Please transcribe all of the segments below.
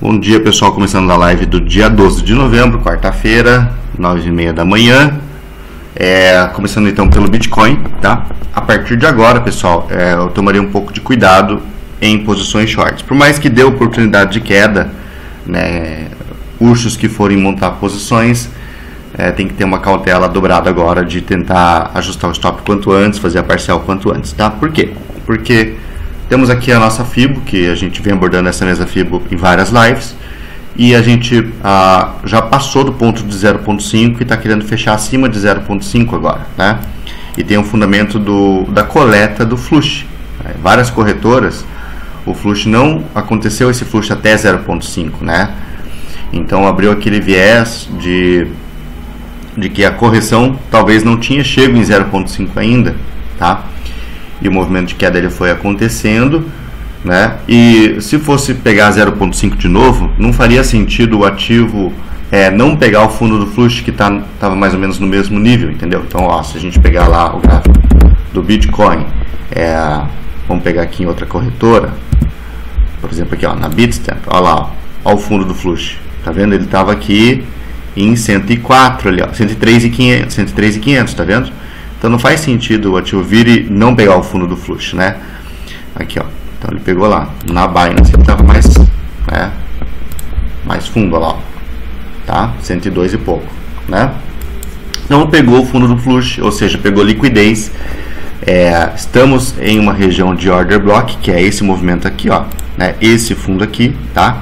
Bom dia, pessoal, começando a live do dia 12 de novembro, quarta-feira, 9h30 da manhã. Começando então pelo Bitcoin, tá? A partir de agora, pessoal, eu tomaria um pouco de cuidado em posições shorts. Por mais que dê oportunidade de queda, né, ursos que forem montar posições, tem que ter uma cautela dobrada agora de tentar ajustar o stop quanto antes, fazer a parcial quanto antes, tá? Por quê? Porque temos aqui a nossa FIBO, que a gente vem abordando essa mesma FIBO em várias lives, e a gente já passou do ponto de 0.5 e está querendo fechar acima de 0.5 agora, né? E tem um fundamento da coleta do flush. Várias corretoras, o flush não aconteceu, esse flush até 0.5, né? Então abriu aquele viés de que a correção talvez não tinha chego em 0.5 ainda, tá? E o movimento de queda ele foi acontecendo, né? E se fosse pegar 0.5 de novo, não faria sentido o ativo não pegar o fundo do flush que estava mais ou menos no mesmo nível, entendeu? Então, ó, se a gente pegar lá o gráfico do Bitcoin, vamos pegar aqui em outra corretora, por exemplo aqui, ó, na Bitstamp, ó lá, ó o fundo do flush, tá vendo? Ele estava aqui em 104 ali, ó, 103.500, tá vendo? Então não faz sentido o ativo vir e não pegar o fundo do flush, né? Aqui, ó. Então ele pegou lá. Na Binance ele estava mais fundo, ó lá, ó. Tá? 102 e pouco, né? Não pegou o fundo do flush, ou seja, pegou liquidez. Estamos em uma região de order block, que é esse movimento aqui, ó, né? Esse fundo aqui, tá?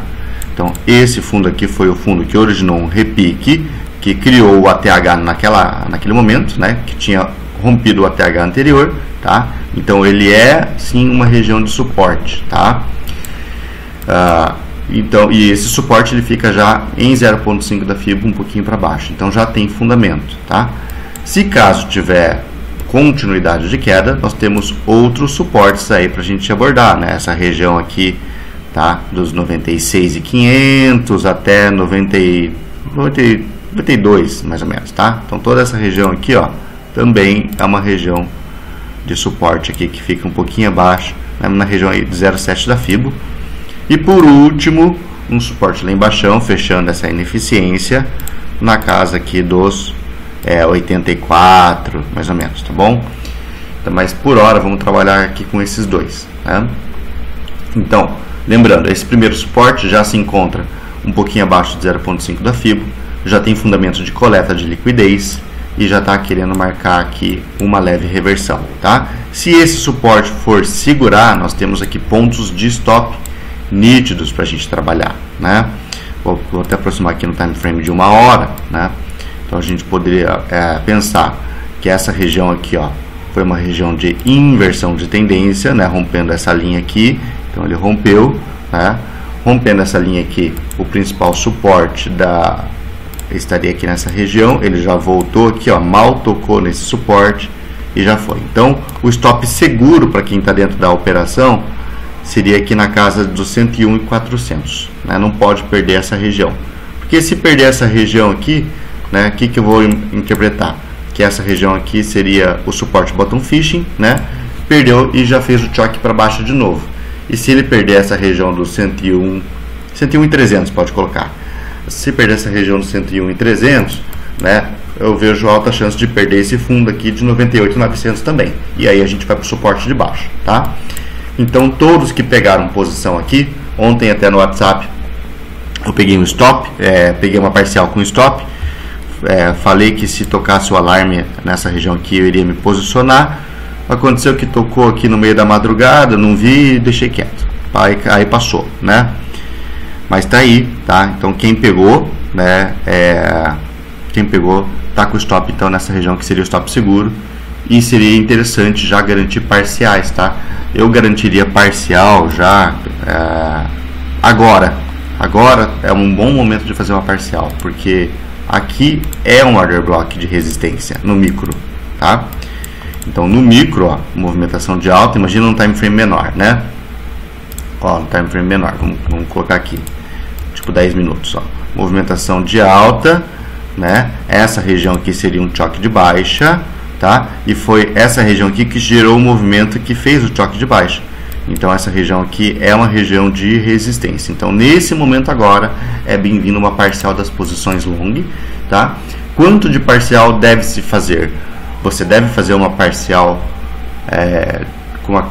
Então esse fundo aqui foi o fundo que originou um repique, que criou o ATH naquele momento, né? Que tinha rompido o ATH anterior, tá? Então ele é sim uma região de suporte, tá? E esse suporte ele fica já em 0.5 da FIBO, um pouquinho para baixo, então já tem fundamento, tá? Se caso tiver continuidade de queda, nós temos outros suportes aí para a gente abordar, né? Essa região aqui, tá? Dos 96.500 até 92 mais ou menos, tá? Então toda essa região aqui, ó, também é uma região de suporte aqui que fica um pouquinho abaixo, né, na região aí de 0.7 da FIBO. E por último, um suporte lá embaixo, fechando essa ineficiência na casa aqui dos 84, mais ou menos, tá bom? Então, mas por hora vamos trabalhar aqui com esses dois, né? Então, lembrando, esse primeiro suporte já se encontra um pouquinho abaixo de 0.5 da FIBO, já tem fundamento de coleta de liquidez e já está querendo marcar aqui uma leve reversão, tá? Se esse suporte for segurar, nós temos aqui pontos de stop nítidos para a gente trabalhar, né? Vou até aproximar aqui no time frame de 1 hora, né? Então a gente poderia pensar que essa região aqui, ó, foi uma região de inversão de tendência, né? Rompendo essa linha aqui, então ele rompeu, né? Rompendo essa linha aqui, o principal suporte estaria aqui nessa região, ele já voltou aqui, ó, mal tocou nesse suporte e já foi. Então, o stop seguro para quem está dentro da operação seria aqui na casa dos 101.400, né? Não pode perder essa região, porque se perder essa região aqui, né, o que eu vou interpretar? Que essa região aqui seria o suporte bottom fishing, né? Perdeu e já fez o choque para baixo de novo. E se ele perder essa região dos 101.300, pode colocar. Se perder essa região dos 101.300, né, eu vejo alta chance de perder esse fundo aqui de 98.900 também. E aí a gente vai para o suporte de baixo, tá? Então todos que pegaram posição aqui, ontem até no WhatsApp, eu peguei um stop, peguei uma parcial com stop, falei que se tocasse o alarme nessa região aqui eu iria me posicionar. Aconteceu que tocou aqui no meio da madrugada, não vi e deixei quieto. Aí passou, né? Mas tá aí, tá? Então quem pegou, né? Quem pegou tá com o stop então nessa região que seria o stop seguro. E seria interessante já garantir parciais, tá? Eu garantiria parcial já agora. Agora é um bom momento de fazer uma parcial, porque aqui é um order block de resistência no micro, tá? Então no micro, ó, movimentação de alta, imagina um time frame menor, né? Ó, um time frame menor, vamos colocar aqui, tipo 10 minutos, ó. Movimentação de alta, né? Essa região aqui seria um choque de baixa, tá? E foi essa região aqui que gerou o movimento que fez o choque de baixa. Então essa região aqui é uma região de resistência. Então nesse momento agora é bem-vindo uma parcial das posições long, tá? Quanto de parcial deve-se fazer? Você deve fazer uma parcial com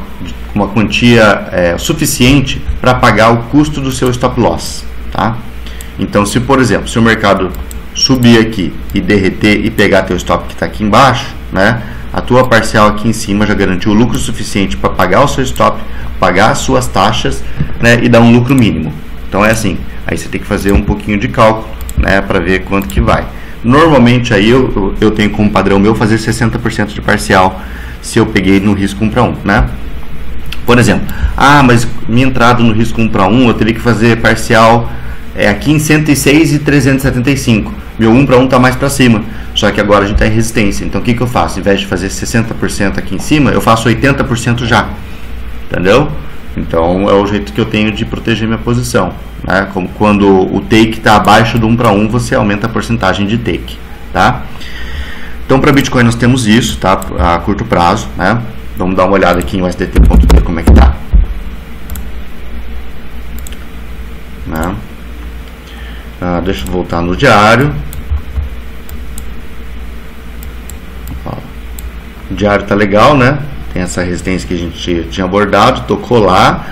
uma quantia suficiente para pagar o custo do seu stop loss, tá? Então se, por exemplo, se o mercado subir aqui e derreter e pegar teu stop que está aqui embaixo, né? A tua parcial aqui em cima já garantiu o lucro suficiente para pagar o seu stop, pagar as suas taxas, né? E dar um lucro mínimo. Então é assim, aí você tem que fazer um pouquinho de cálculo, né? Para ver quanto que vai. Normalmente aí eu tenho como padrão meu fazer 60% de parcial se eu peguei no risco 1 para 1, né? Por exemplo, mas minha entrada no risco 1 para 1 eu teria que fazer parcial aqui em 106,375. Meu 1 para 1 está mais para cima, só que agora a gente está em resistência. Então o que eu faço? Ao invés de fazer 60% aqui em cima, eu faço 80% já. Entendeu? Então é o jeito que eu tenho de proteger minha posição, né? Como quando o take está abaixo do 1 para 1, você aumenta a porcentagem de take, tá? Então para Bitcoin nós temos isso, tá? A curto prazo, né? Vamos dar uma olhada aqui em USDT.t como é que tá, né? Deixa eu voltar no diário. O diário tá legal, né? Tem essa resistência que a gente tinha abordado, tocou lá.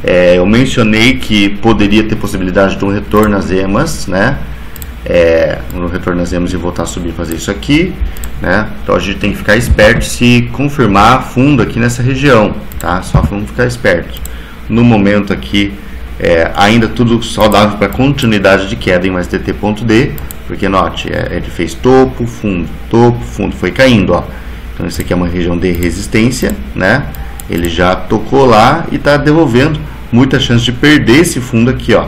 Eu mencionei que poderia ter possibilidade de um retorno às EMAs, né? No retorno às EMAs e voltar a subir, fazer isso aqui, né? Então a gente tem que ficar esperto se confirmar fundo aqui nessa região, tá? Só vamos ficar esperto. No momento aqui, ainda tudo saudável para continuidade de queda em USDT.D, porque note, ele fez topo, fundo, foi caindo, ó. Então isso aqui é uma região de resistência, né? Ele já tocou lá e está devolvendo. Muita chance de perder esse fundo aqui, ó,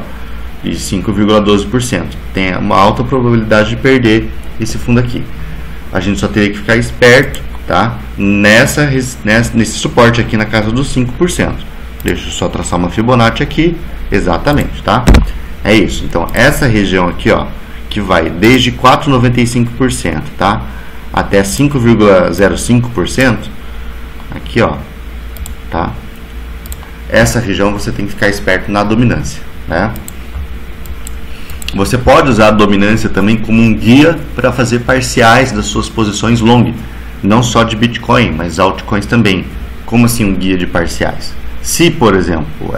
de 5,12%. Tem uma alta probabilidade de perder esse fundo aqui. A gente só teria que ficar esperto, tá? Nesse suporte aqui na casa dos 5%. Deixa eu só traçar uma Fibonacci aqui. Exatamente, tá? É isso. Então essa região aqui, ó, que vai desde 4,95%, tá? Até 5,05%, aqui, ó, tá? Essa região você tem que ficar esperto na dominância, né? Você pode usar a dominância também como um guia para fazer parciais das suas posições long, não só de Bitcoin, mas altcoins também. Como assim um guia de parciais? Se, por exemplo,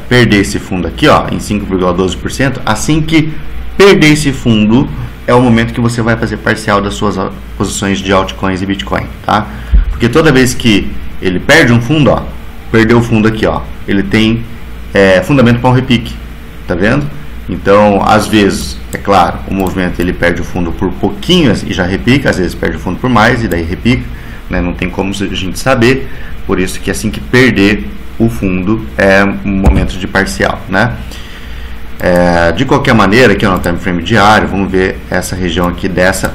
perder esse fundo aqui, ó, em 5,12%, assim que perder esse fundo é o momento que você vai fazer parcial das suas posições de altcoins e Bitcoin, tá? Porque toda vez que ele perde um fundo, ó, perdeu o fundo aqui, ó, ele tem fundamento para um repique, tá vendo? Então, às vezes, é claro, o movimento ele perde o fundo por pouquinho e já repica, às vezes perde o fundo por mais e daí repica, né? Não tem como a gente saber, por isso que assim que perder o fundo é um momento de parcial, né? De qualquer maneira, aqui no time frame diário, vamos ver essa região aqui dessa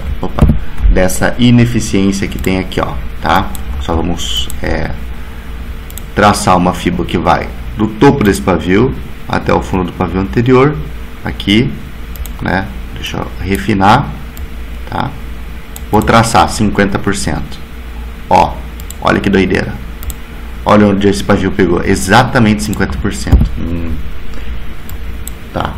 ineficiência que tem aqui, ó, tá? Só vamos traçar uma fibra que vai do topo desse pavio até o fundo do pavio anterior, aqui, né? Deixa eu refinar, tá? Vou traçar 50%. Ó, olha que doideira. Olha onde esse pavio pegou, exatamente 50%. Tá.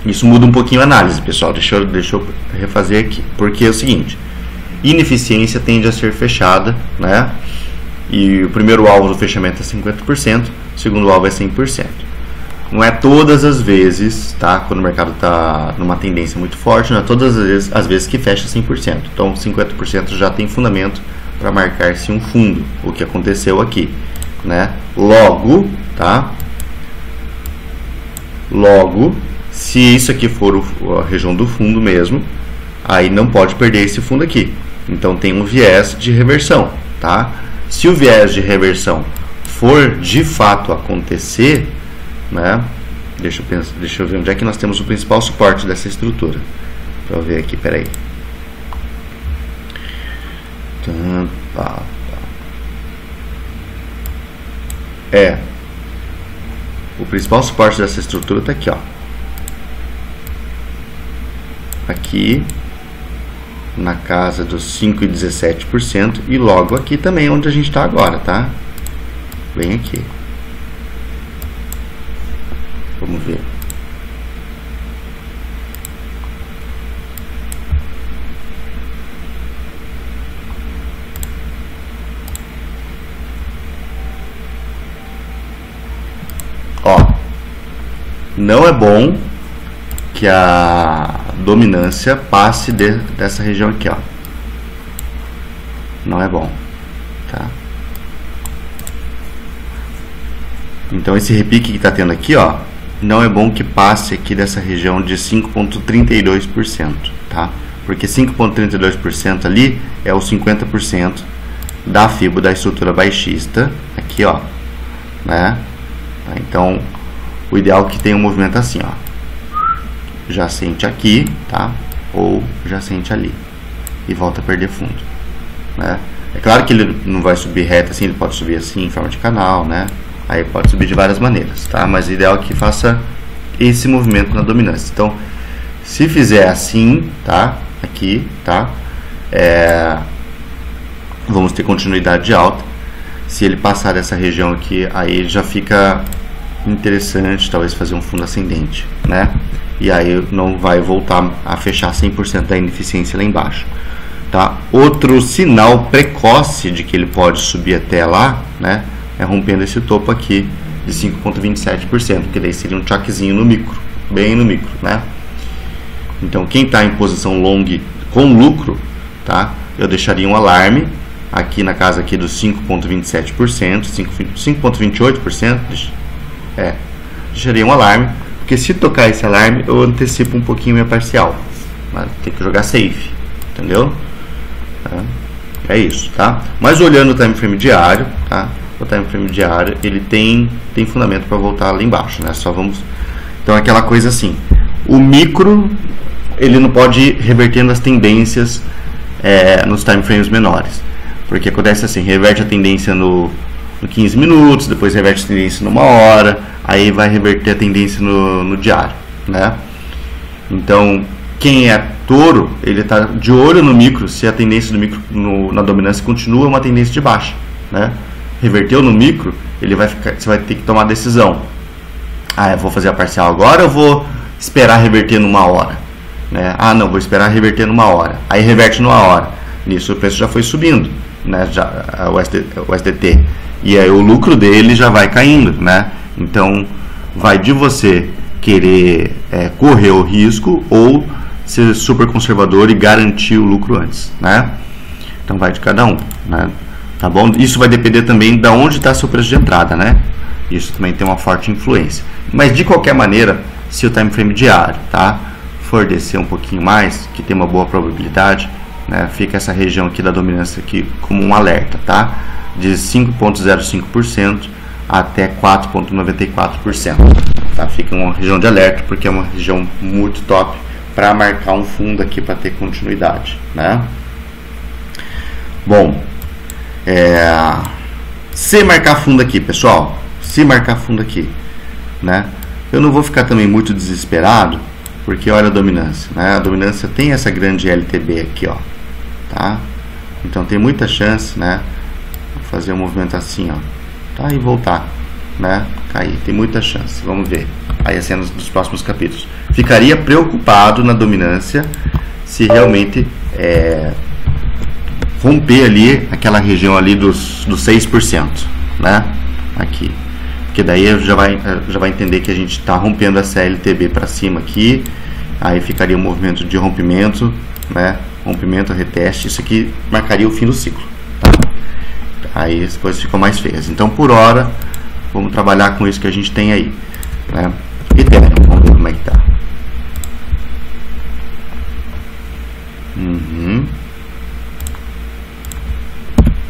Isso muda um pouquinho a análise, pessoal. Deixa eu refazer aqui. Porque é o seguinte: ineficiência tende a ser fechada, né? E o primeiro alvo do fechamento é 50%, o segundo alvo é 100%. Não é todas as vezes, tá? Quando o mercado está numa tendência muito forte, não é todas as vezes que fecha 100%. Então 50% já tem fundamento para marcar-se um fundo, o que aconteceu aqui, né? Logo, tá? Logo, se isso aqui for a região do fundo mesmo, aí não pode perder esse fundo aqui. Então tem um viés de reversão, tá? Se o viés de reversão for de fato acontecer, né? Deixa eu ver onde é que nós temos o principal suporte dessa estrutura. Para eu ver aqui, peraí. O principal suporte dessa estrutura está aqui, ó. Aqui na casa dos 5,17% e logo aqui também onde a gente está agora, tá? bem aqui. Vamos ver. Ó, não é bom que a dominância passe dessa região aqui, ó. Não é bom, tá? Então esse repique que está tendo aqui, ó, não é bom que passe aqui dessa região de 5,32%, tá? Porque 5,32% ali é o 50% da FIBO da estrutura baixista, aqui, ó, né? Então, o ideal é que tenha um movimento assim, ó, jacente aqui, tá? Ou jacente ali, e volta a perder fundo, né? É claro que ele não vai subir reto assim, ele pode subir assim em forma de canal, né? Aí pode subir de várias maneiras, tá? Mas o ideal é que faça esse movimento na dominância. Então, se fizer assim, tá? Aqui, tá? Vamos ter continuidade de alta. Se ele passar dessa região aqui, aí já fica interessante, talvez fazer um fundo ascendente, né? E aí não vai voltar a fechar 100% da ineficiência lá embaixo, tá? Outro sinal precoce de que ele pode subir até lá, né? É rompendo esse topo aqui de 5,27%, que daí seria um choquezinho no micro, bem no micro, né? Então quem está em posição long com lucro, tá? Eu deixaria um alarme aqui na casa aqui dos 5,27%, 5,28%, deixaria um alarme, porque se tocar esse alarme eu antecipo um pouquinho minha parcial, mas tem que jogar safe, entendeu? Tá? É isso, tá? Mas olhando o time frame diário, tá? O time frame diário ele tem fundamento para voltar lá embaixo, né? Só vamos, então aquela coisa assim, o micro ele não pode ir revertendo as tendências nos time frames menores, porque acontece assim, reverte a tendência no 15 minutos, depois reverte a tendência numa hora, aí vai reverter a tendência no diário, né? Então, quem é touro, ele está de olho no micro, se a tendência do micro na dominância continua uma tendência de baixa, né? Reverteu no micro, você vai ter que tomar a decisão. Eu vou fazer a parcial agora, eu vou esperar reverter numa hora, né? Não, vou esperar reverter numa hora. Aí reverte numa hora. Nisso o preço já foi subindo, né? O SDT. E aí o lucro dele já vai caindo, né? Então vai de você querer correr o risco ou ser super conservador e garantir o lucro antes, né? Então vai de cada um, né? Tá bom? Isso vai depender também de onde está seu preço de entrada, né? Isso também tem uma forte influência. Mas de qualquer maneira, se o time frame diário, tá, for descer um pouquinho mais, que tem uma boa probabilidade, né, fica essa região aqui da dominância aqui como um alerta, tá? De 5,05% até 4,94%. Tá? Fica uma região de alerta porque é uma região muito top para marcar um fundo aqui para ter continuidade, né? Bom, se marcar fundo aqui, pessoal, se marcar fundo aqui, né? Eu não vou ficar também muito desesperado, porque olha a dominância, né? A dominância tem essa grande LTB aqui, ó, tá? Então tem muita chance, né? Fazer um movimento assim, ó, tá? E voltar, né? Cair, tem muita chance. Vamos ver aí as cenas dos próximos capítulos. Ficaria preocupado na dominância se realmente romper ali aquela região ali dos 6%, né? Aqui, porque daí já vai entender que a gente está rompendo essa LTB para cima aqui, aí ficaria um movimento de rompimento, né? Rompimento, reteste, isso aqui marcaria o fim do ciclo, tá? Aí as coisas ficam mais feias. Então por hora vamos trabalhar com isso que a gente tem aí, né? Ethereum, vamos ver como é que tá.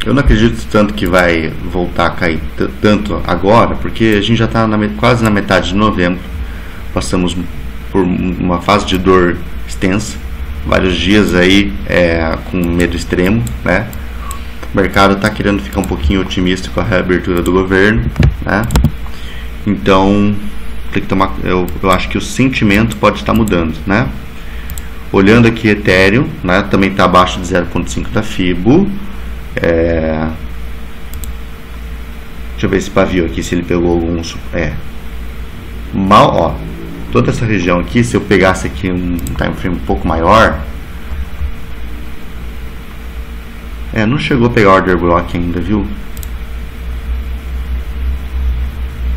Eu não acredito tanto que vai voltar a cair tanto agora, porque a gente já está quase na metade de novembro. Passamos por uma fase de dor extensa, vários dias aí com medo extremo, né? O mercado está querendo ficar um pouquinho otimista com a reabertura do governo, né? Então tem que tomar, eu acho que o sentimento pode estar mudando, né? Olhando aqui Ethereum, né? Também está abaixo de 0,5 da FIBO. Deixa eu ver esse pavio aqui, se ele pegou algum... mal, ó, toda essa região aqui, se eu pegasse aqui um time frame um pouco maior, não chegou a pegar order block ainda, viu?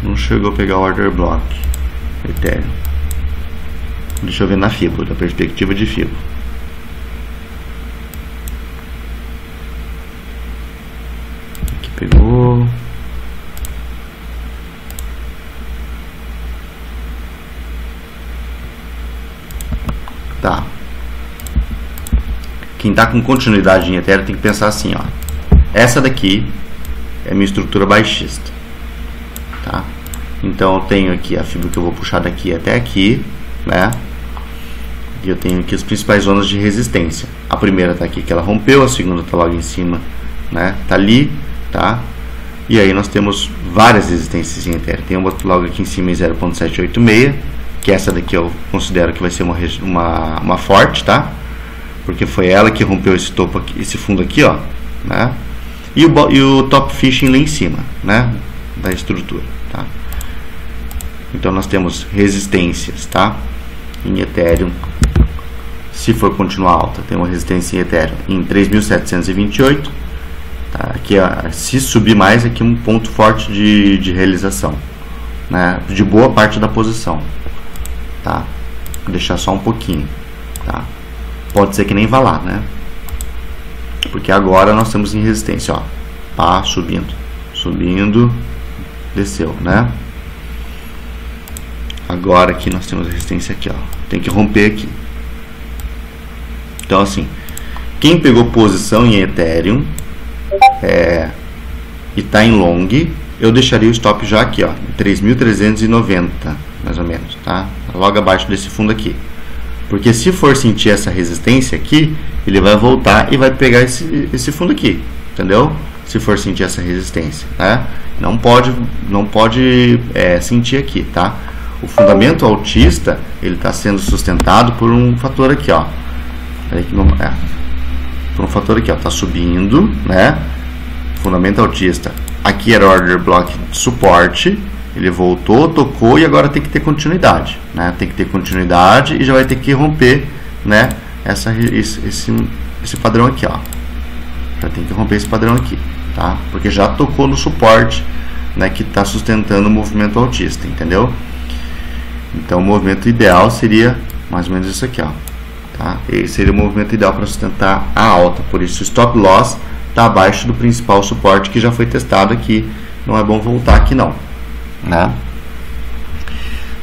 Não chegou a pegar order block Ethereum. Deixa eu ver na FIBO, da perspectiva de FIBO. Aqui pegou. Tá. Quem está com continuidade em Ethereum tem que pensar assim, ó. Essa daqui é minha estrutura baixista, tá? Então eu tenho aqui a fibra que eu vou puxar daqui até aqui, né? E eu tenho aqui as principais zonas de resistência. A primeira está aqui que ela rompeu, a segunda está logo em cima, né? Tá ali, tá? E aí nós temos várias resistências em Ethereum. Tem uma logo aqui em cima em 0.786, que essa daqui eu considero que vai ser uma forte, tá? Porque foi ela que rompeu esse topo aqui, esse fundo aqui, ó, né? E o top fishing lá em cima, né? Da estrutura, tá? Então nós temos resistências, tá? Em Ethereum, se for continuar alta, tem uma resistência em Ethereum em 3.728, tá? Aqui, se subir mais, aqui um ponto forte de realização, né? De boa parte da posição, tá? Vou deixar só um pouquinho, tá? Pode ser que nem vá lá, né? Porque agora nós estamos em resistência, ó. Pá, subindo, desceu, né? Agora aqui nós temos resistência aqui, ó. Tem que romper aqui. Então assim, quem pegou posição em Ethereum e tá em long, eu deixaria o stop já aqui, ó, 3.390, mais ou menos, tá? Logo abaixo desse fundo aqui. Porque se for sentir essa resistência aqui, ele vai voltar e vai pegar esse fundo aqui, entendeu? Se for sentir essa resistência, né? Não pode sentir aqui, tá? O fundamento altista, ele está sendo sustentado por um fator aqui, ó. Por um fator aqui, ó, tá subindo, né? Fundamento altista. Aqui era order block de suporte. Ele voltou, tocou e agora tem que ter continuidade, né? Tem que ter continuidade e já vai ter que romper, né? Esse padrão aqui, ó. Já tem que romper esse padrão aqui, tá? Porque já tocou no suporte, né? Que está sustentando o movimento altista, entendeu? Então o movimento ideal seria mais ou menos isso aqui, ó. Tá? Esse seria o movimento ideal para sustentar a alta. Por isso o stop loss está abaixo do principal suporte que já foi testado aqui. Não é bom voltar aqui não. Né?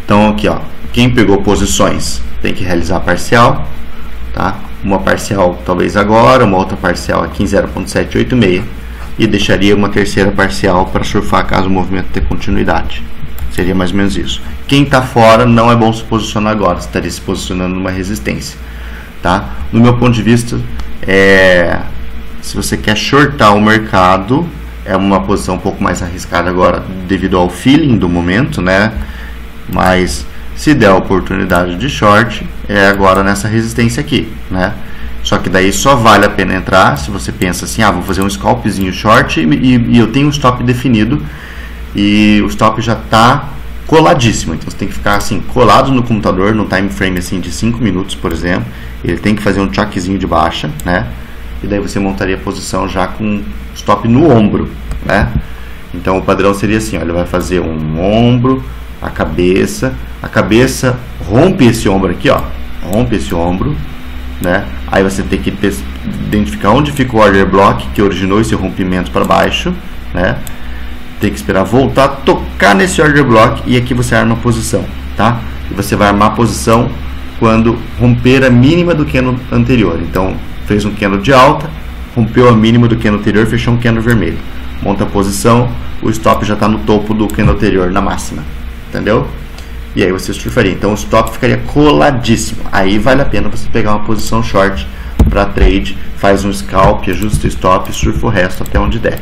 Então aqui, ó, quem pegou posições tem que realizar parcial, tá? Uma parcial talvez agora, uma outra parcial aqui em 0.786 e deixaria uma terceira parcial para surfar caso o movimento tenha continuidade. Seria mais ou menos isso. Quem está fora não é bom se posicionar agora, estaria se posicionando numa resistência, tá? No meu ponto de vista, se você quer shortar o mercado, é uma posição um pouco mais arriscada agora devido ao feeling do momento, né? Mas se der a oportunidade de short, é agora nessa resistência aqui, né? Só que daí só vale a pena entrar se você pensa assim, vou fazer um scalpzinho short e eu tenho um stop definido e o stop já está coladíssimo. Então você tem que ficar assim, colado no computador, no time frame assim de 5 minutos, por exemplo. Ele tem que fazer um choquezinho de baixa, né? E daí você montaria a posição já com stop no ombro, né? Então o padrão seria assim, ó, ele vai fazer um ombro, a cabeça rompe esse ombro aqui, ó, rompe esse ombro, né? Aí você tem que identificar onde fica o order block que originou esse rompimento para baixo, né? Tem que esperar voltar, tocar nesse order block e aqui você arma a posição, tá? E você vai armar a posição quando romper a mínima do candle anterior. Então fez um candle de alta, rompeu a mínima do candle anterior, fechou um candle vermelho. Monta a posição, o stop já está no topo do candle anterior, na máxima. Entendeu? E aí você surfaria. Então o stop ficaria coladíssimo. Aí vale a pena você pegar uma posição short para trade, faz um scalp, ajusta o stop e surfa o resto até onde der.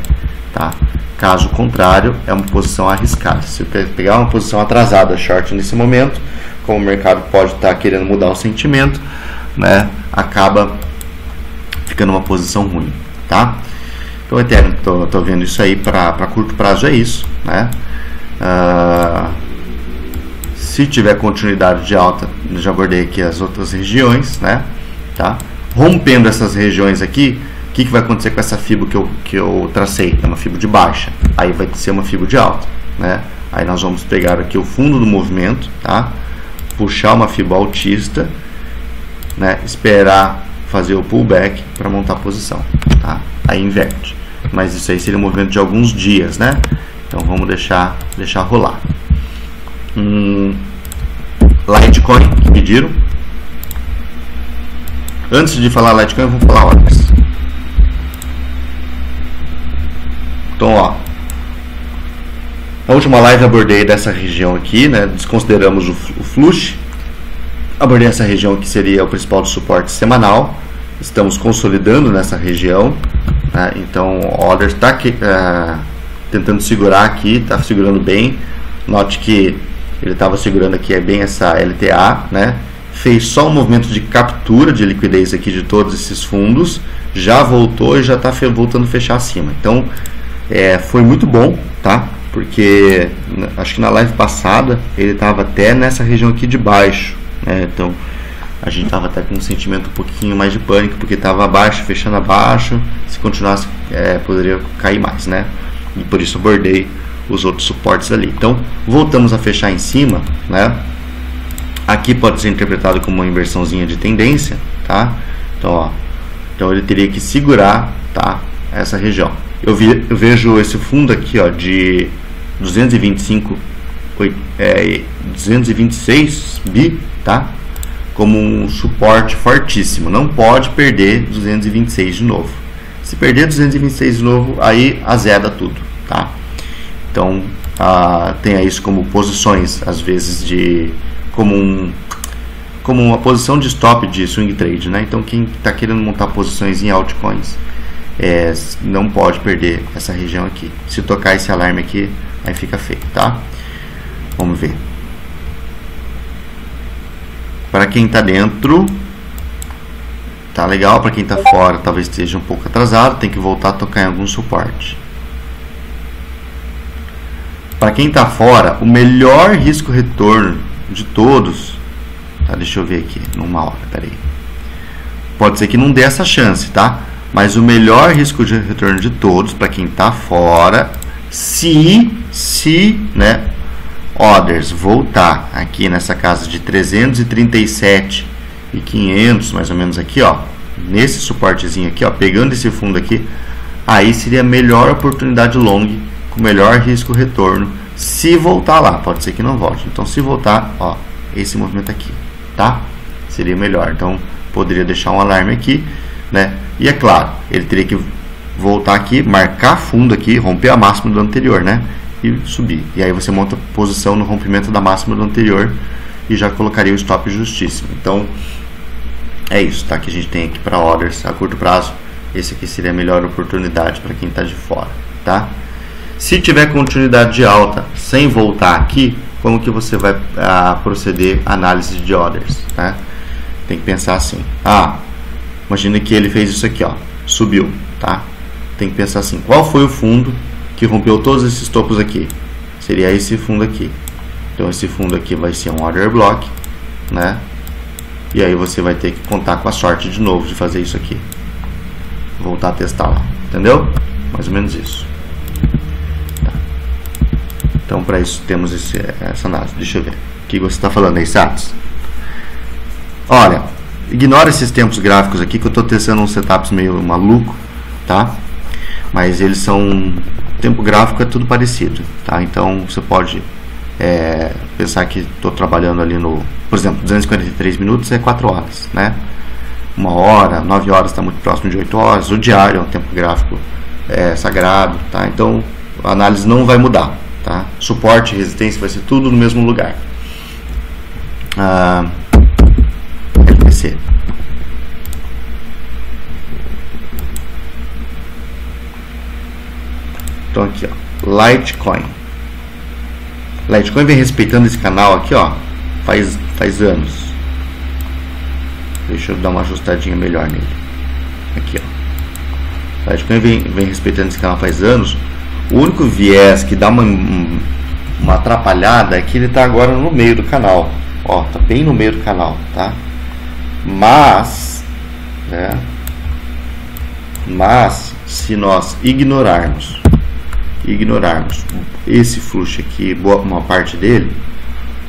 Tá? Caso contrário, é uma posição arriscada. Se você pegar uma posição atrasada short nesse momento, como o mercado pode estar querendo mudar o sentimento, né, acaba ficando uma posição ruim, tá? Então, Ethereum, tô vendo isso aí para curto prazo, é isso, né? Se tiver continuidade de alta, já abordei aqui as outras regiões, né? Tá? Rompendo essas regiões aqui, o que vai acontecer com essa fibra que eu tracei? É uma fibra de baixa, aí vai ser uma fibra de alta, né? Aí nós vamos pegar aqui o fundo do movimento, tá? Puxar uma fibra altista, né? Esperar fazer o pullback para montar a posição, tá? Aí inverte, mas isso aí seria um movimento de alguns dias, né? Então vamos deixar rolar. Litecoin que pediram. Antes de falar Litecoin, vamos falar orders. Então, ó, na última live abordei dessa região aqui, né? Desconsideramos o flush. Abordei essa região que seria o principal de suporte semanal. Estamos consolidando nessa região, né? Então o order está tentando segurar aqui, está segurando bem. Note que ele estava segurando aqui bem essa LTA, né? Fez só um movimento de captura de liquidez aqui de todos esses fundos, já voltou e já está voltando a fechar acima. Então foi muito bom, tá? Porque acho que na live passada ele estava até nessa região aqui de baixo, né? Então a gente estava até com um sentimento um pouquinho mais de pânico, porque estava abaixo, fechando abaixo. Se continuasse, poderia cair mais, né? E por isso abordei os outros suportes ali. Então voltamos a fechar em cima, né? Aqui pode ser interpretado como uma inversãozinha de tendência, tá? Então, ó, então ele teria que segurar, tá, essa região. Eu vejo esse fundo aqui, ó, de 226 bi, tá? Como um suporte fortíssimo. Não pode perder 226 de novo. Se perder 226 de novo, aí azeda tudo, tá? Então tenha isso como posições, às vezes como uma posição de stop de swing trade, né? Então quem está querendo montar posições em altcoins não pode perder essa região aqui. Se tocar esse alarme aqui, aí fica feio, tá? Vamos ver. Para quem está dentro, tá legal. Para quem está fora, talvez esteja um pouco atrasado, tem que voltar a tocar em algum suporte. Para quem está fora, o melhor risco-retorno de todos, tá? Deixa eu ver aqui, numa hora, peraí. Pode ser que não dê essa chance, tá? Mas o melhor risco de retorno de todos, para quem está fora, se né, orders voltar aqui nessa casa de 337.500, mais ou menos aqui, ó, nesse suportezinho aqui, ó, pegando esse fundo aqui, aí seria a melhor oportunidade long, com melhor risco retorno, se voltar lá. Pode ser que não volte. Então, se voltar, ó, esse movimento aqui, tá? Seria melhor. Então, poderia deixar um alarme aqui, né? E é claro, ele teria que voltar aqui, marcar fundo aqui, romper a máxima do anterior, né? E subir. E aí você monta posição no rompimento da máxima do anterior e já colocaria o stop justíssimo. Então, é isso, tá? Que a gente tem aqui para orders a curto prazo. Esse aqui seria a melhor oportunidade para quem está de fora, tá? Se tiver continuidade de alta sem voltar aqui, como que você vai proceder a análise de orders, né? Tem que pensar assim. Imagina que ele fez isso aqui, ó, subiu, tá? Tem que pensar assim, qual foi o fundo que rompeu todos esses topos aqui? Seria esse fundo aqui. Então esse fundo aqui vai ser um order block, né? E aí você vai ter que contar com a sorte de novo de fazer isso aqui. Voltar a testar lá, entendeu? Mais ou menos isso. Tá. Então para isso temos essa análise. Deixa eu ver. O que você está falando aí, Satos? Olha, ignora esses tempos gráficos aqui, que eu estou testando uns setups meio maluco, tá? Mas eles são... tempo gráfico é tudo parecido, tá? Então você pode pensar que estou trabalhando ali no... Por exemplo, 243 minutos é 4 horas, né? 1 hora, 9 horas está muito próximo de 8 horas. O diário é um tempo gráfico sagrado, tá? Então a análise não vai mudar, tá? Suporte e resistência vai ser tudo no mesmo lugar. LTC. Então aqui, ó, Litecoin. Litecoin vem respeitando esse canal aqui, ó, faz anos. Deixa eu dar uma ajustadinha melhor nele. Aqui, ó. A Litecoin vem respeitando esse canal faz anos. O único viés que dá uma atrapalhada é que ele está agora no meio do canal. Ó, tá bem no meio do canal, tá? Mas, né? Mas se nós ignorarmos esse fluxo aqui, uma parte dele,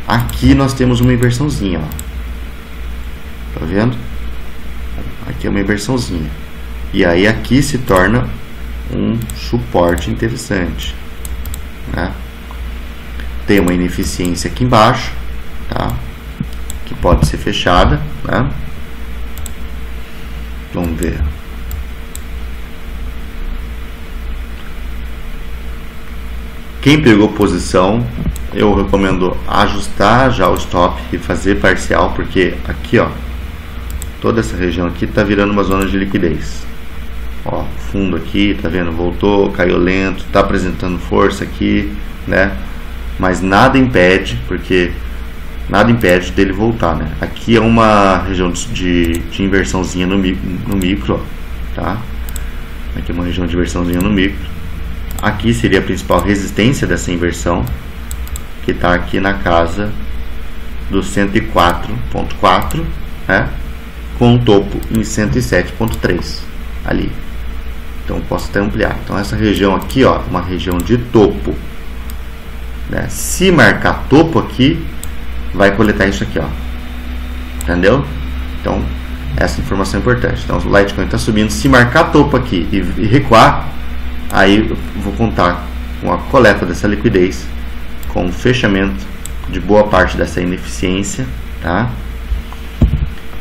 aqui nós temos uma inversãozinha, ó. Tá vendo? Aqui é uma inversãozinha. E aí aqui se torna um suporte interessante, né? Tem uma ineficiência aqui embaixo, tá? Que pode ser fechada, né? Vamos ver. Quem pegou posição, eu recomendo ajustar já o stop e fazer parcial, porque aqui, ó, toda essa região aqui tá virando uma zona de liquidez. Ó, fundo aqui, tá vendo? Voltou, caiu lento, tá apresentando força aqui, né? Mas nada impede, porque nada impede dele voltar, né? Aqui é uma região de inversãozinha no micro, ó, tá? Aqui é uma região de inversãozinha no micro. Aqui seria a principal resistência dessa inversão, que está aqui na casa do 104.4, né? Com o topo em 107.3 ali. Então posso até ampliar. Então essa região aqui, ó, uma região de topo, né? Se marcar topo aqui, vai coletar isso aqui, ó. Entendeu? Então essa informação é importante. Então o Litecoin está subindo. Se marcar topo aqui e recuar, aí eu vou contar com a coleta dessa liquidez, com o fechamento de boa parte dessa ineficiência, tá?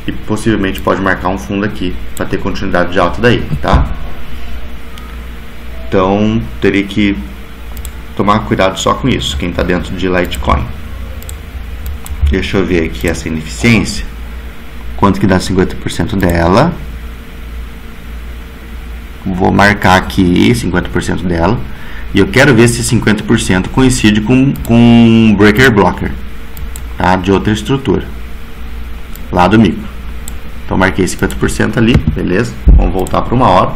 E possivelmente pode marcar um fundo aqui para ter continuidade de alta daí, tá? Então teria que tomar cuidado só com isso, quem está dentro de Litecoin. Deixa eu ver aqui essa ineficiência, quanto que dá 50% dela. Vou marcar aqui 50% dela. E eu quero ver se 50% coincide com um breaker blocker, tá? De outra estrutura lá do micro. Então marquei 50% ali, beleza? Vamos voltar para uma hora,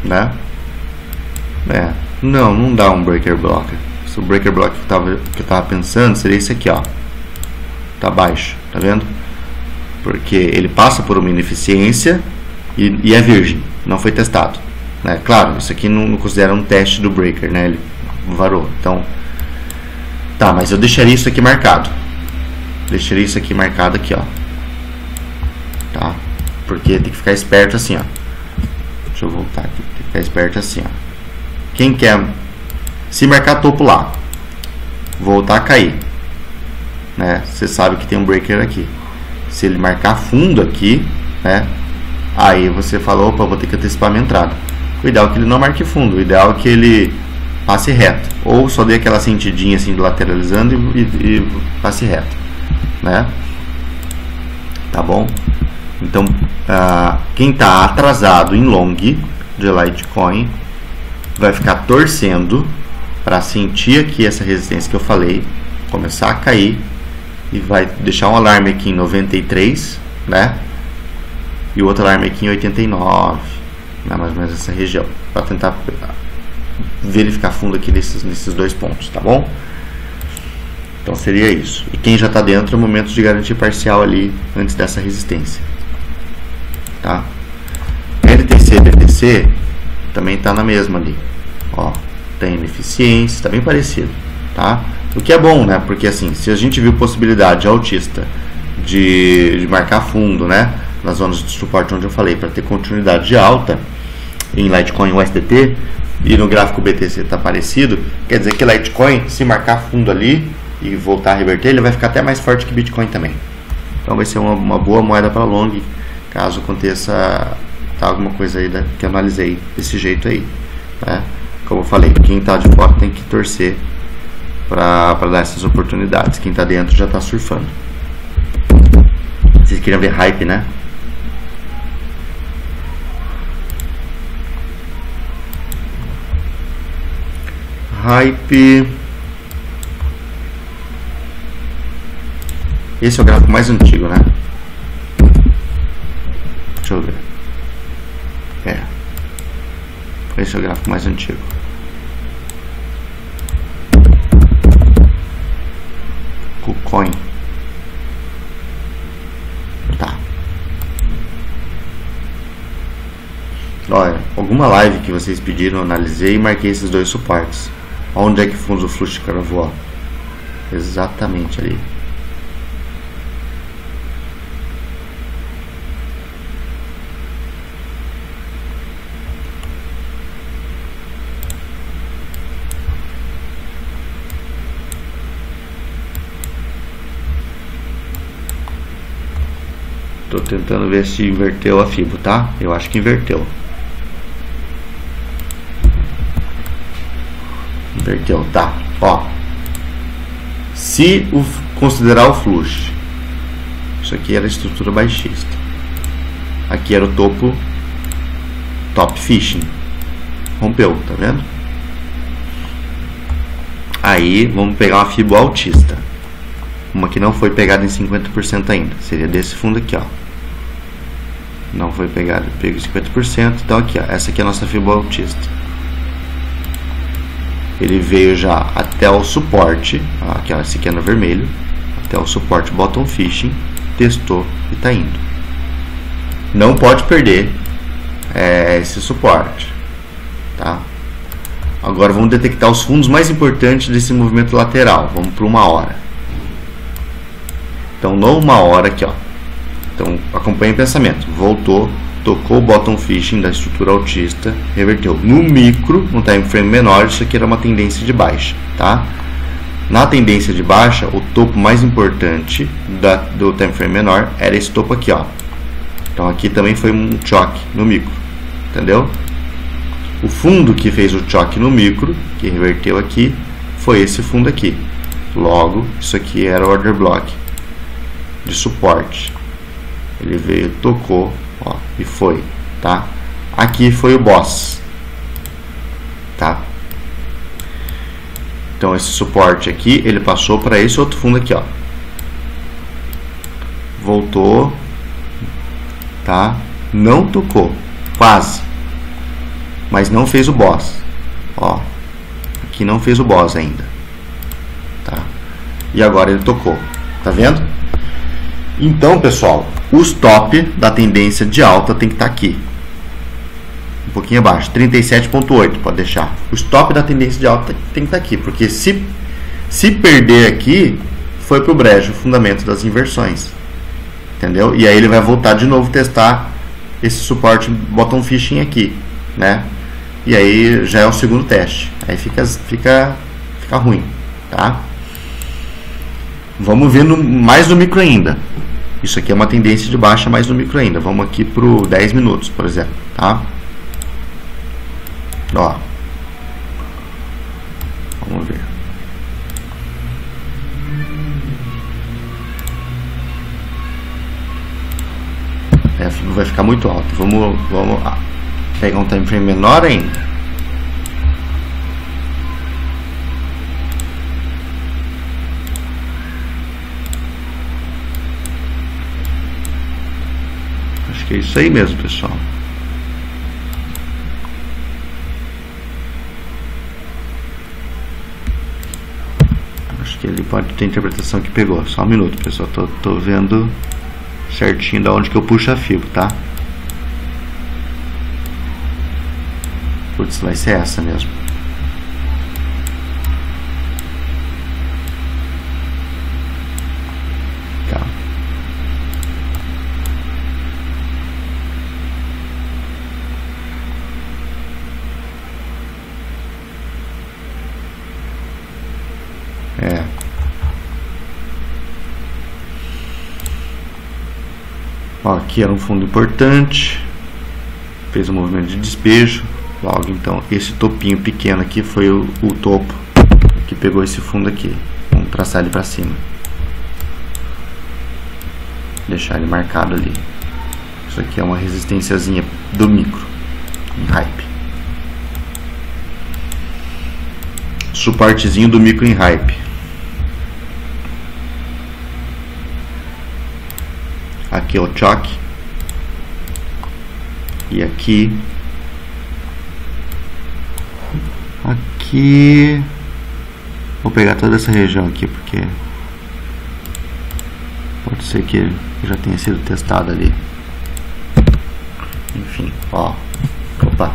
né? Não dá um breaker blocker. O breaker blocker que eu tava pensando seria esse aqui, ó. Tá baixo, tá vendo? Porque ele passa por uma ineficiência e é virgem, não foi testado, né? Claro, isso aqui não considera um teste do breaker, né? Ele varou. Então, tá, mas eu deixaria isso aqui marcado. Deixaria isso aqui marcado aqui, ó. Tá? Porque tem que ficar esperto assim, ó. Deixa eu voltar aqui. Tem que ficar esperto assim, ó. Quem quer, se marcar topo lá, voltar a cair, né? Você sabe que tem um breaker aqui. Se ele marcar fundo aqui, né? Aí você fala, opa, vou ter que antecipar minha entrada. O ideal é que ele não marque fundo, o ideal é que ele passe reto, ou só dê aquela sentidinha assim, lateralizando e passe reto, né? Tá bom? Então, quem está atrasado em long de Litecoin vai ficar torcendo para sentir aqui essa resistência que eu falei, começar a cair, e vai deixar um alarme aqui em 93, né? E o outro alarme aqui em 89, né? Mais ou menos essa região, para tentar verificar fundo aqui nesses dois pontos, tá bom? Então seria isso. E quem já está dentro, é o momento de garantir parcial ali antes dessa resistência, tá? LTC e BTC também está na mesma ali, ó, tem ineficiência, está bem parecido, tá? O que é bom, né? Porque assim, se a gente viu possibilidade altista de marcar fundo, né, nas zonas de suporte onde eu falei, para ter continuidade de alta em Litecoin e USDT, e no gráfico BTC está parecido, quer dizer que Litecoin, se marcar fundo ali e voltar a reverter, ele vai ficar até mais forte que Bitcoin também. Então vai ser uma boa moeda para long, caso aconteça alguma coisa aí que eu analisei desse jeito aí, né? Como eu falei, quem está de fora tem que torcer para dar essas oportunidades. Quem está dentro já está surfando. Vocês queriam ver hype, né? Hype. Esse é o gráfico mais antigo, né? Deixa eu ver. esse é o gráfico mais antigo. KuCoin. Tá. Olha, alguma live que vocês pediram, eu analisei e marquei esses dois suportes. Onde é que o fundo fluxo cravou? Exatamente ali. Tô tentando ver se inverteu a FIBO, tá? Eu acho que inverteu. Inverteu, tá? Ó, se considerar o fluxo, isso aqui era a estrutura baixista, aqui era o topo top fishing, rompeu, tá vendo? Aí vamos pegar uma FIBO altista, uma que não foi pegada em 50% ainda, seria desse fundo aqui, ó. Não foi pegada, pego 50%, então aqui, ó, essa aqui é a nossa FIBO altista. Ele veio já até o suporte, aqui, ó, esse aqui é no vermelho, até o suporte bottom fishing, testou e está indo. Não pode perder esse suporte, tá? Agora vamos detectar os fundos mais importantes desse movimento lateral. Vamos para 1 hora. Então, no 1 hora aqui, ó. Então, acompanhe o pensamento. Voltou, tocou o bottom fishing da estrutura altista, reverteu. No micro, no time frame menor, isso aqui era uma tendência de baixa, tá? Na tendência de baixa, o topo mais importante do time frame menor era esse topo aqui, ó. Então aqui também foi um choque no micro, entendeu? O fundo que fez o choque no micro, que reverteu aqui, foi esse fundo aqui. Logo, isso aqui era o order block de suporte. Ele veio, tocou, ó, e foi, tá? Aqui foi o boss, tá? Então esse suporte aqui, ele passou para esse outro fundo aqui, ó. Voltou, tá? Não tocou, quase, mas não fez o boss, ó. Aqui não fez o boss ainda, tá? E agora ele tocou, tá vendo? Então, pessoal, o stop da tendência de alta tem que estar aqui, um pouquinho abaixo, 37,8, pode deixar. O stop da tendência de alta tem que estar aqui, porque se perder aqui, foi para o brejo, o fundamento das inversões, entendeu? E aí ele vai voltar de novo testar esse suporte bottom fishing aqui, né? E aí já é o segundo teste, aí fica ruim, tá? Vamos ver mais no micro ainda. Isso aqui é uma tendência de baixa mais no micro ainda. Vamos aqui para o 10 minutos, por exemplo, tá? Ó. Vamos ver. A FIBO vai ficar muito alta. Vamos pegar um time frame menor ainda. Acho que é isso aí mesmo, pessoal. Acho que ele pode ter interpretação que pegou. Só um minuto, pessoal. Tô vendo certinho da onde que eu puxo a FIBO, tá? Putz, vai ser essa mesmo. Tá. Ó, aqui era um fundo importante, fez um movimento de despejo. Logo, então, esse topinho pequeno aqui foi o topo que pegou esse fundo aqui. Vamos traçar ele para cima, deixar ele marcado ali. Isso aqui é uma resistênciazinha do micro em hype, suportezinho do micro em hype. Aqui é o choque, e aqui aqui. Vou pegar toda essa região aqui, porque pode ser que já tenha sido testado ali. Enfim, ó. Opa.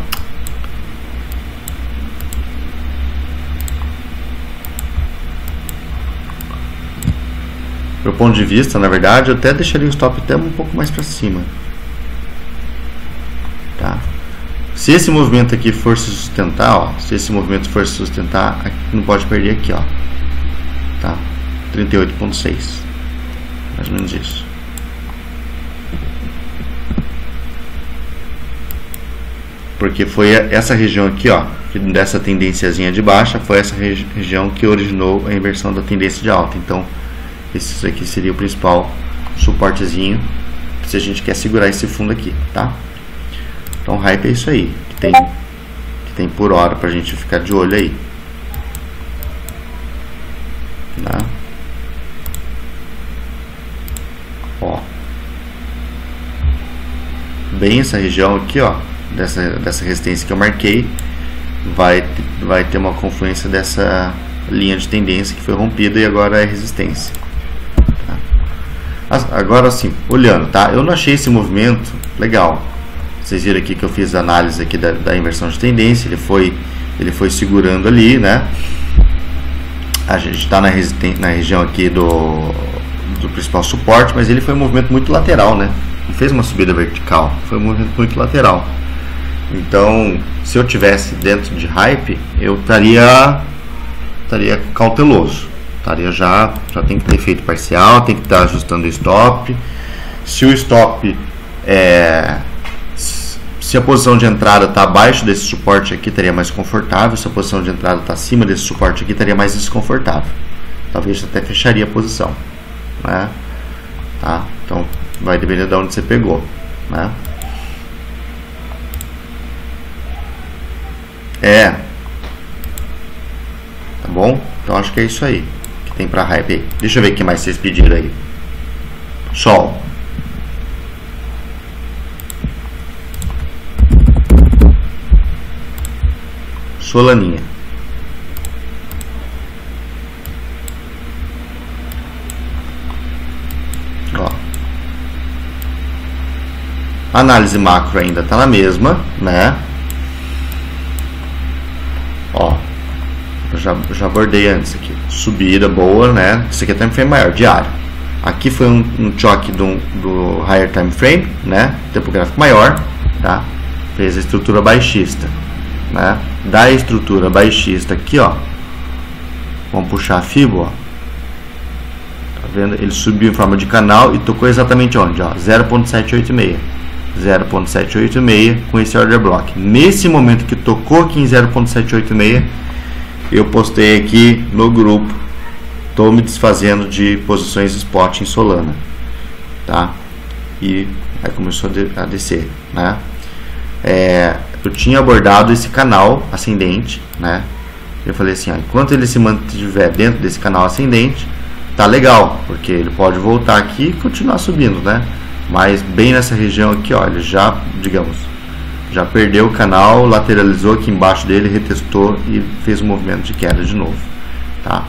Do ponto de vista, na verdade, eu até deixaria o stop até um pouco mais para cima. Tá? Se esse movimento aqui for se sustentar, ó, se esse movimento for se sustentar, aqui não pode perder aqui, ó. Tá? 38,6. Mais ou menos isso. Porque foi essa região aqui, ó, dessa tendênciazinha de baixa, foi essa região que originou a inversão da tendência de alta. Então, esse aqui seria o principal suportezinho se a gente quer segurar esse fundo aqui, tá? Então, hype é isso aí, que tem por hora pra gente ficar de olho aí. Tá? Ó. Bem essa região aqui, ó, dessa resistência que eu marquei, vai ter uma confluência dessa linha de tendência que foi rompida e agora é resistência. Agora sim, olhando, tá? Eu não achei esse movimento legal. Vocês viram aqui que eu fiz a análise aqui da inversão de tendência. Ele foi segurando ali, né? A gente está na região aqui do principal suporte, mas ele foi um movimento muito lateral, né? Não fez uma subida vertical, foi um movimento muito lateral. Então, se eu tivesse dentro de hype, eu estaria cauteloso. Já tem que ter efeito parcial, tem que estar ajustando o stop. Se o stop se a posição de entrada está abaixo desse suporte aqui, estaria mais confortável. Se a posição de entrada está acima desse suporte aqui, estaria mais desconfortável. Talvez até fecharia a posição, né? Tá? Então vai depender de onde você pegou, né? Tá bom? Então acho que é isso aí que tem pra hype aí. Deixa eu ver o que mais vocês pediram aí. Sol. Solaninha. Ó. Análise macro ainda tá na mesma, né? Ó. Já abordei antes aqui. Subida boa, né? Isso aqui é time frame maior, diário. Aqui foi um choque do higher time frame, né? Tempo gráfico maior, tá? Fez a estrutura baixista, né? Da estrutura baixista aqui, ó. Vamos puxar a Fibo, ó. Tá vendo? Ele subiu em forma de canal e tocou exatamente onde, ó? 0.786. 0.786 com esse order block. Nesse momento que tocou aqui em 0.786, eu postei aqui no grupo, estou me desfazendo de posições spot em Solana, tá? E aí começou a descer, né? Eu tinha abordado esse canal ascendente, né? Eu falei assim, ó, enquanto ele se mantiver dentro desse canal ascendente, tá legal, porque ele pode voltar aqui e continuar subindo, né? Mas bem nessa região aqui, ó, ele já, digamos, já perdeu o canal, lateralizou aqui embaixo dele, retestou e fez um movimento de queda de novo, tá?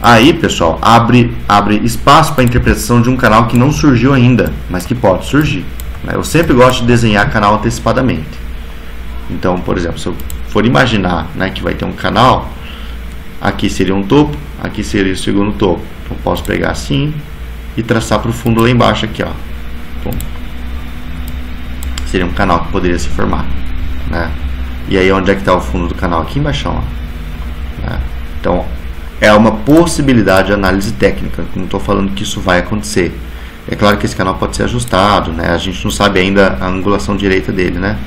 Aí, pessoal, abre espaço para a interpretação de um canal que não surgiu ainda, mas que pode surgir, né? Eu sempre gosto de desenhar canal antecipadamente. Então, por exemplo, se eu for imaginar, né, que vai ter um canal, aqui seria um topo, aqui seria o segundo topo. Eu posso pegar assim e traçar para o fundo lá embaixo aqui, ó. Bom, seria um canal que poderia se formar, né? E aí onde é que está o fundo do canal? Aqui embaixo, ó, né? Então é uma possibilidade de análise técnica. Não estou falando que isso vai acontecer. É claro que esse canal pode ser ajustado, né? A gente não sabe ainda a angulação direita dele, né?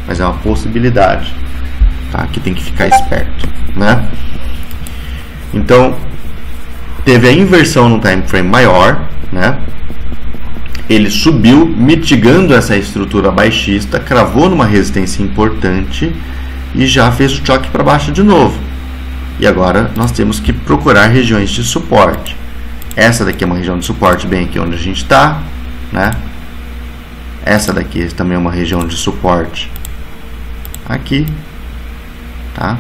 Mas é uma possibilidade, tá? Que tem que ficar esperto, né? Então teve a inversão no time frame maior, né? Ele subiu, mitigando essa estrutura baixista, cravou numa resistência importante e já fez o choque para baixo de novo. E agora nós temos que procurar regiões de suporte. Essa daqui é uma região de suporte bem aqui onde a gente está, né? Essa daqui também é uma região de suporte aqui, tá?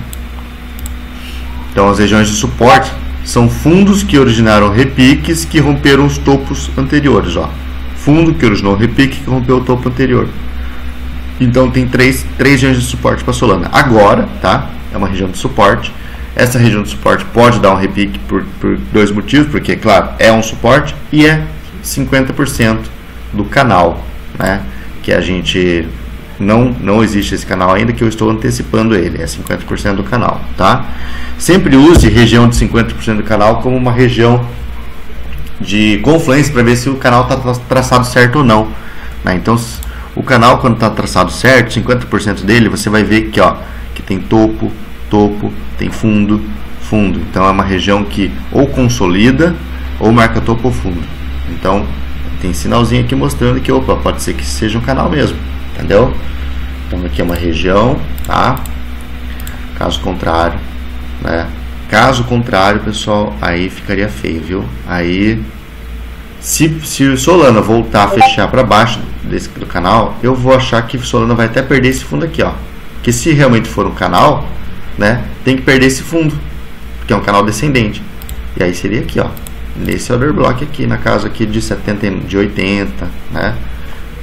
Então as regiões de suporte são fundos que originaram repiques que romperam os topos anteriores, ó. Fundo que originou repique que rompeu o topo anterior. Então tem três regiões de suporte para Solana. Agora, tá? É uma região de suporte. Essa região de suporte pode dar um repique por dois motivos, porque, claro, é um suporte e é 50% do canal, né? Que a gente não existe esse canal ainda, que eu estou antecipando ele, é 50% do canal, tá? Sempre use região de 50% do canal como uma região de confluência para ver se o canal está traçado certo ou não, né? Então, o canal, quando está traçado certo, 50% dele, você vai ver que, ó, que tem topo, tem fundo. Então é uma região que ou consolida ou marca topo ou fundo. Então tem sinalzinho aqui mostrando que, opa, pode ser que seja um canal mesmo, entendeu? Então aqui é uma região, tá? Caso contrário, né? Caso contrário, pessoal, aí ficaria feio, viu? Aí, se o Solana voltar a fechar para baixo do canal, eu vou achar que o Solana vai até perder esse fundo aqui, ó. Porque se realmente for um canal, né, tem que perder esse fundo, porque é um canal descendente. E aí seria aqui, ó, nesse order block aqui, na casa aqui de 80, né?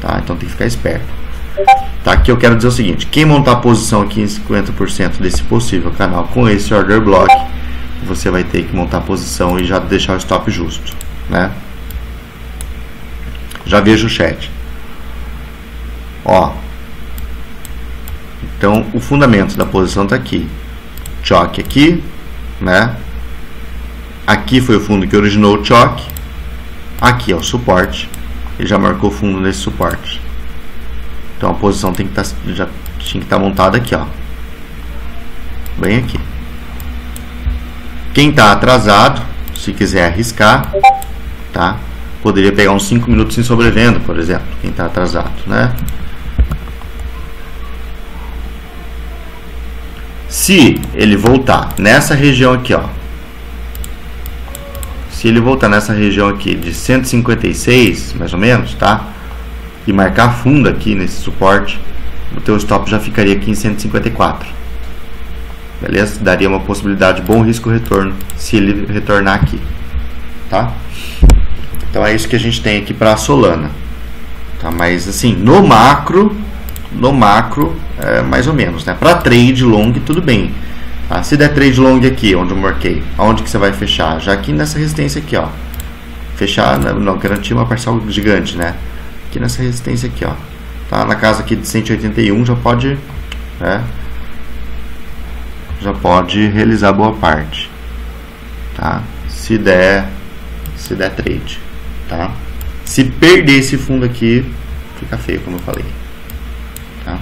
Tá? Então tem que ficar esperto. Tá? Aqui eu quero dizer o seguinte: quem montar a posição aqui em 50% desse possível canal com esse order block, você vai ter que montar a posição e já deixar o stop justo, né? Já vejo o chat. Ó, então o fundamento da posição está aqui, choque aqui, né? Aqui foi o fundo que originou o choque, aqui é o suporte, ele já marcou fundo nesse suporte. Então a posição tem que já tinha que estar montada aqui, ó, bem aqui. Quem está atrasado, se quiser arriscar, tá? Poderia pegar uns 5 minutos em sobrevenda, por exemplo, quem está atrasado, né? Se ele voltar nessa região aqui, ó, se ele voltar nessa região aqui de 156, mais ou menos, tá? E marcar fundo aqui nesse suporte, o teu stop já ficaria aqui em 154. Beleza? Daria uma possibilidade de bom risco-retorno se ele retornar aqui, tá? Então é isso que a gente tem aqui para a Solana, tá? Mas assim, no macro é mais ou menos, né? Para trade long tudo bem, tá? Se der trade long aqui, onde eu marquei, aonde que você vai fechar? Já aqui nessa resistência aqui, ó. Fechar, não, garantir uma parcial gigante, né? Aqui nessa resistência aqui, ó, tá? Na casa aqui de 181 já pode, né? Já pode realizar boa parte, tá? Se der trade, tá? Se perder esse fundo aqui, fica feio, como eu falei, tá?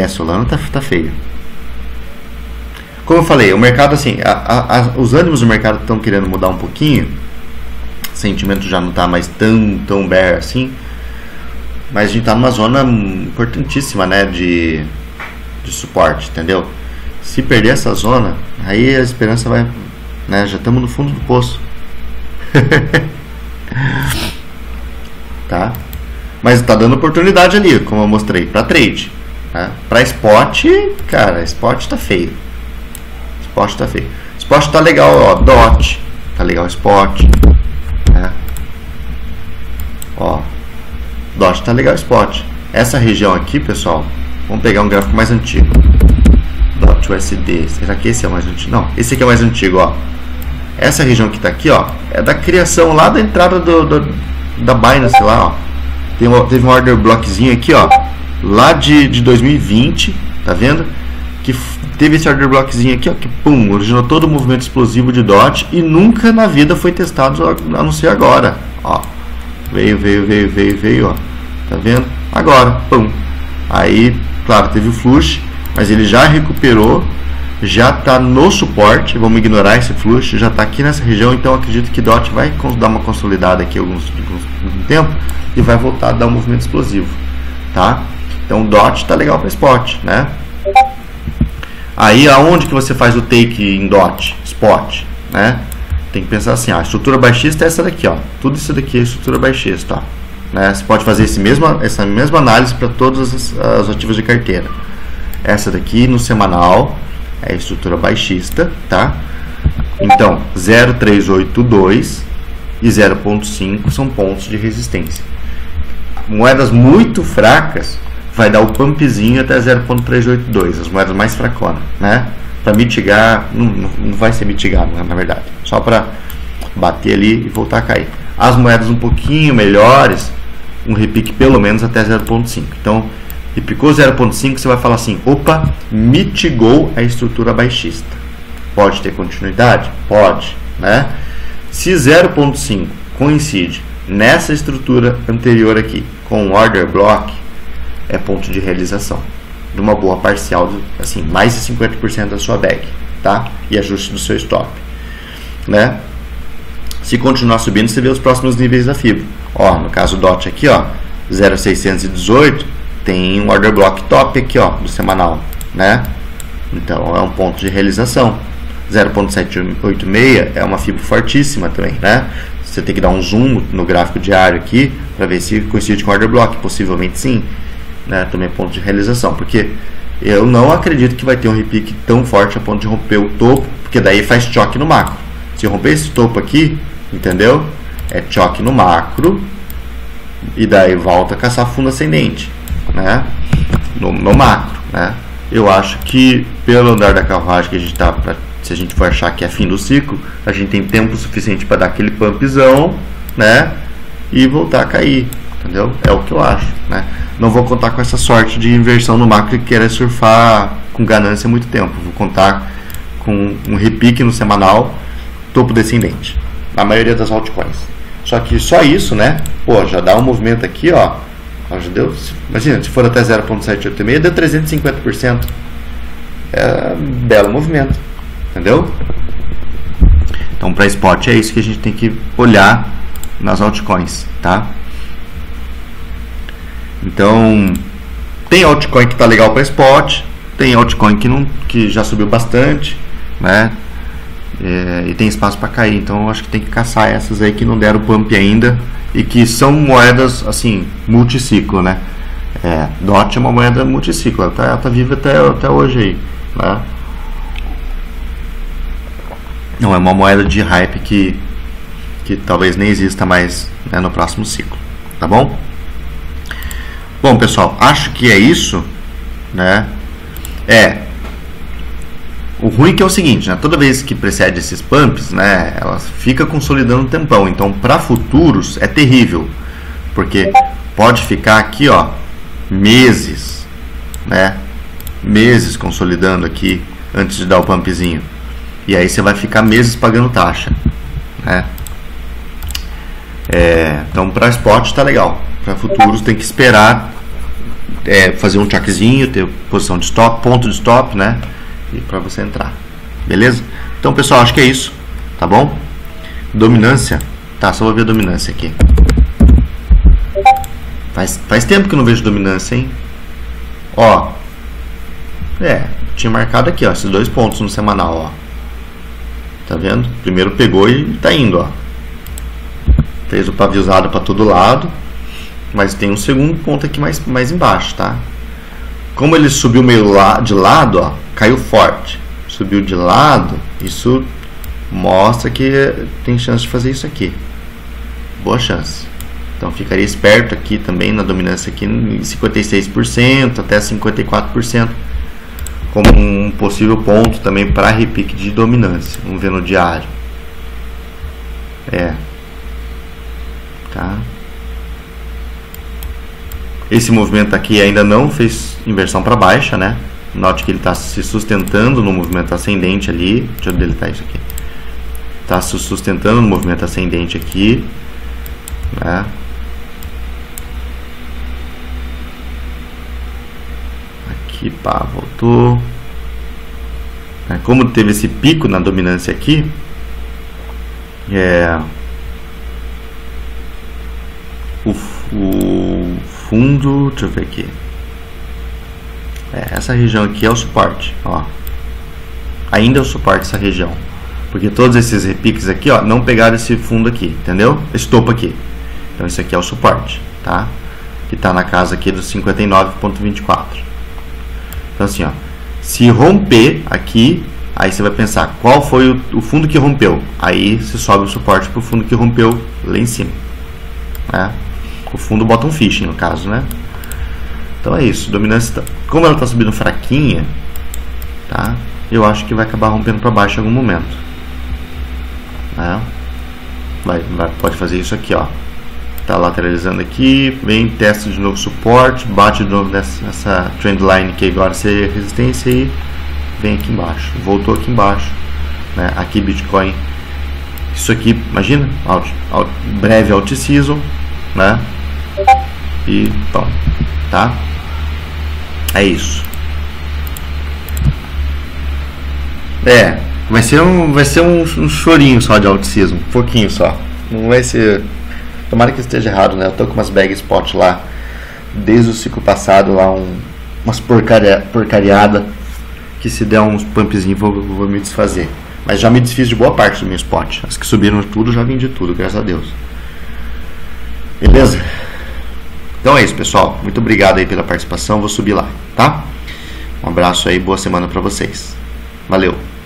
Solana tá feio. Como eu falei, o mercado, assim, os ânimos do mercado estão querendo mudar um pouquinho. O sentimento já não está mais tão bear assim. Mas a gente está numa zona importantíssima, né, de suporte, entendeu? Se perder essa zona, aí a esperança vai, né, já estamos no fundo do poço. Tá? Mas está dando oportunidade ali, como eu mostrei, para trade, né? Para spot, cara, spot tá feio. Spot tá feio. Spot tá legal, ó, DOT, tá legal spot, né? Ó, DOT tá legal spot. Essa região aqui, pessoal, vamos pegar um gráfico mais antigo. DOT USD, será que esse é o mais antigo? Não, esse aqui é o mais antigo, ó. Essa região que tá aqui, ó, é da criação lá da entrada da Binance lá, ó. Teve um order blockzinho aqui, ó, lá de 2020, tá vendo? Que teve esse order blockzinho aqui, ó, que pum, originou todo o movimento explosivo de DOT e nunca na vida foi testado, a não ser agora, ó. Veio, ó. Tá vendo? Agora, pum. Aí, claro, teve o flush, mas ele já recuperou, já tá no suporte. Vamos ignorar esse flush, já tá aqui nessa região. Então acredito que DOT vai dar uma consolidada aqui algum tempo e vai voltar a dar um movimento explosivo, tá? Então DOT tá legal para spot, né? Aí aonde que você faz o take em DOT? Spot, né? Tem que pensar assim, a estrutura baixista é essa daqui, ó. Tudo isso daqui é estrutura baixista, ó, né? Você pode fazer essa mesma análise para todos os ativos de carteira. Essa daqui no semanal é a estrutura baixista, tá? Então, 0,382 e 0,5 são pontos de resistência. Moedas muito fracas vai dar o pumpzinho até 0,382, as moedas mais fraconas, né? Para mitigar, não vai ser mitigado, na verdade, só para bater ali e voltar a cair. As moedas um pouquinho melhores, um repique pelo menos até 0,5. Então, repicou 0,5, você vai falar assim, opa, mitigou a estrutura baixista. Pode ter continuidade? Pode, né? Se 0,5 coincide nessa estrutura anterior aqui com o order block, é ponto de realização de uma boa parcial, assim, mais de 50% da sua bag, tá? E ajuste do seu stop, né? Se continuar subindo, você vê os próximos níveis da fibra. Ó, no caso do DOT aqui, ó, 0,618, tem um order block top aqui, ó, do semanal, né? Então, é um ponto de realização. 0,786 é uma fibra fortíssima também, né? Você tem que dar um zoom no gráfico diário aqui para ver se coincide com o order block, possivelmente sim, né? Também é ponto de realização, porque eu não acredito que vai ter um repique tão forte a ponto de romper o topo, porque daí faz choque no macro. Se romper esse topo aqui, entendeu? É choque no macro e daí volta a caçar fundo ascendente, né? No macro, né? Eu acho que pelo andar da carruagem que a gente tá, se a gente for achar que é fim do ciclo, a gente tem tempo suficiente para dar aquele pumpzão, né? E voltar a cair, entendeu? É o que eu acho, né? Não vou contar com essa sorte de inversão no macro e querer surfar com ganância há muito tempo. Vou contar com um repique no semanal, topo descendente, na maioria das altcoins. Só que só isso, né? Pô, já dá um movimento aqui, ó. Já deu, imagina, se for até 0,786, deu 350%. É um belo movimento, entendeu? Então, para spot é isso que a gente tem que olhar nas altcoins, tá? Então, tem altcoin que tá legal para spot, tem altcoin que já subiu bastante, né? E tem espaço para cair, então eu acho que tem que caçar essas aí que não deram pump ainda e que são moedas assim, multiciclo, né? DOT é uma moeda multiciclo, ela tá viva até hoje aí, né? Não é uma moeda de hype que talvez nem exista mais, né, no próximo ciclo, tá bom? Bom, pessoal, acho que é isso, né? O ruim que é o seguinte, né? Toda vez que precede esses pumps, né, ela fica consolidando um tempão. Então, para futuros é terrível, porque pode ficar aqui, ó, meses, né? Meses consolidando aqui antes de dar o pumpzinho. E aí você vai ficar meses pagando taxa, né? Então, para spot tá legal. Para futuros tem que esperar fazer um checkzinho, ter posição de stop, ponto de stop, né? E para você entrar, beleza? Então, pessoal, acho que é isso, tá bom? Dominância, tá? Só vou ver a dominância aqui. Faz tempo que eu não vejo dominância, hein? Ó, tinha marcado aqui, ó, esses 2 pontos no semanal, ó. Tá vendo? Primeiro pegou e tá indo, ó. Fez o paviozado para todo lado, mas tem um segundo ponto aqui mais embaixo, tá? Como ele subiu meio de lado, ó, caiu forte. Subiu de lado, isso mostra que tem chance de fazer isso aqui. Boa chance. Então ficaria esperto aqui também na dominância aqui em 56% até 54%. Como um possível ponto também para repique de dominância. Vamos ver no diário. Tá? Esse movimento aqui ainda não fez inversão para baixa, né? Note que ele está se sustentando no movimento ascendente ali. Deixa eu deletar isso aqui. Está se sustentando no movimento ascendente aqui, né? Aqui, pá, voltou. Como teve esse pico na dominância aqui, o fundo, deixa eu ver aqui. Essa região aqui é o suporte, ó. Ainda é o suporte essa região, porque todos esses repiques aqui, ó, não pegaram esse fundo aqui, entendeu? Esse topo aqui. Então esse aqui é o suporte, tá? Que tá na casa aqui dos 59,24. Então assim, ó, se romper aqui, aí você vai pensar qual foi o fundo que rompeu. Aí você sobe o suporte para o fundo que rompeu lá em cima, né? O fundo bottom fishing, no caso, né? Então é isso, dominância, como ela está subindo fraquinha, tá? Eu acho que vai acabar rompendo para baixo em algum momento, né? Pode fazer isso aqui, ó. Tá lateralizando aqui, vem, testa de novo suporte, bate de novo nessa trendline que agora seria resistência e vem aqui embaixo, voltou aqui embaixo, né? Aqui Bitcoin, isso aqui, imagina, breve alt season, né? E pão, tá? É isso. Vai ser um chorinho só de alt season, um pouquinho só. Não vai ser. Tomara que esteja errado, né? Eu tô com umas bag spot lá desde o ciclo passado, lá umas porcariada que se der uns pumpzinhos vou me desfazer. Mas já me desfiz de boa parte do meu spot. As que subiram tudo, já vendi tudo, graças a Deus. Beleza? Então é isso, pessoal. Muito obrigado aí pela participação. Vou subir lá, tá? Um abraço aí, boa semana pra vocês. Valeu!